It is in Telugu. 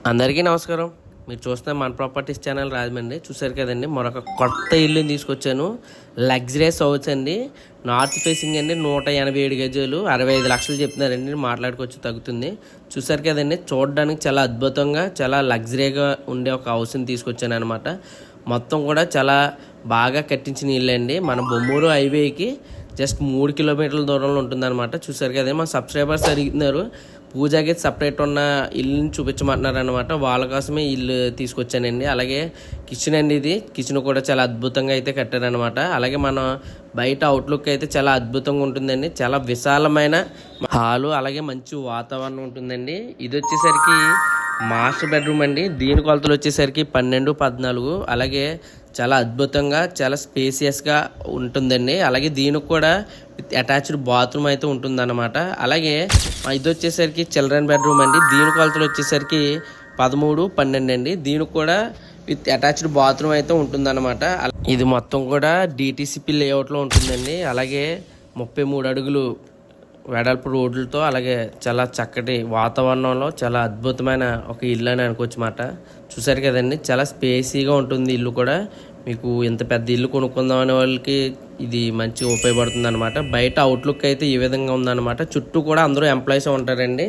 అందరికీ నమస్కారం. మీరు చూస్తున్న మన ప్రాపర్టీస్ ఛానల్ రాజమండ్రి. చూసారు కదండి, మరొక కొత్త ఇల్లుని తీసుకొచ్చాను. లగ్జరియస్ హౌస్ అండి, నార్త్ ఫేసింగ్ అండి, 187 గజాలు, 65 లక్షలు చెప్తున్నారండి. మాట్లాడుకోవచ్చు, తగ్గుతుంది. చూసారు కదండి, చూడడానికి చాలా అద్భుతంగా, చాలా లగ్జరీగా ఉండే ఒక హౌస్ని తీసుకొచ్చాను అనమాట. మొత్తం కూడా చాలా బాగా కట్టించిన ఇల్లు అండి. మన బొమ్మూరు హైవేకి జస్ట్ 3 కిలోమీటర్ల దూరంలో ఉంటుందన్నమాట. చూసారు కదండి, మా సబ్స్క్రైబర్స్ అడుగుతున్నారు పూజకి సపరేట్ ఉన్న ఇల్లుని చూపించమంటున్నారు అనమాట. వాళ్ళ కోసమే ఇల్లు తీసుకొచ్చానండి. అలాగే కిచెన్ అండి, ఇది కిచెన్ కూడా చాలా అద్భుతంగా అయితే కట్టారనమాట. అలాగే మనం బయట అవుట్లుక్ అయితే చాలా అద్భుతంగా ఉంటుందండి. చాలా విశాలమైన హాలు, అలాగే మంచి వాతావరణం ఉంటుందండి. ఇది వచ్చేసరికి మాస్టర్ బెడ్రూమ్ అండి. దీని కొలతలు వచ్చేసరికి 12, 14. అలాగే చాలా అద్భుతంగా, చాలా స్పేసియస్గా ఉంటుందండి. అలాగే దీనికి కూడా విత్ అటాచ్డ్ బాత్రూమ్ అయితే ఉంటుందన్నమాట. అలాగే ఇది వచ్చేసరికి చిల్డ్రన్ బెడ్రూమ్ అండి. దీని కొలతలు వచ్చేసరికి 13, 12 అండి. దీనికి కూడా విత్ అటాచ్డ్ బాత్రూమ్ అయితే ఉంటుందన్నమాట. ఇది మొత్తం కూడా డిటిసిపి లేఅవుట్లో ఉంటుందండి. అలాగే 33 అడుగులు వెడల్పు రోడ్లతో, అలాగే చాలా చక్కటి వాతావరణంలో చాలా అద్భుతమైన ఒక ఇల్లు అని అనుకోవచ్చు మాట. చూసారు కదండి, చాలా స్పేసీగా ఉంటుంది ఇల్లు కూడా. మీకు ఇంత పెద్ద ఇల్లు కొనుక్కుందాం అనే వాళ్ళకి ఇది మంచిగా ఉపయోగపడుతుంది అనమాట. బయట అవుట్లుక్ అయితే ఈ విధంగా ఉందన్నమాట. చుట్టూ కూడా అందరూ ఎంప్లాయీస్ ఉంటారండి.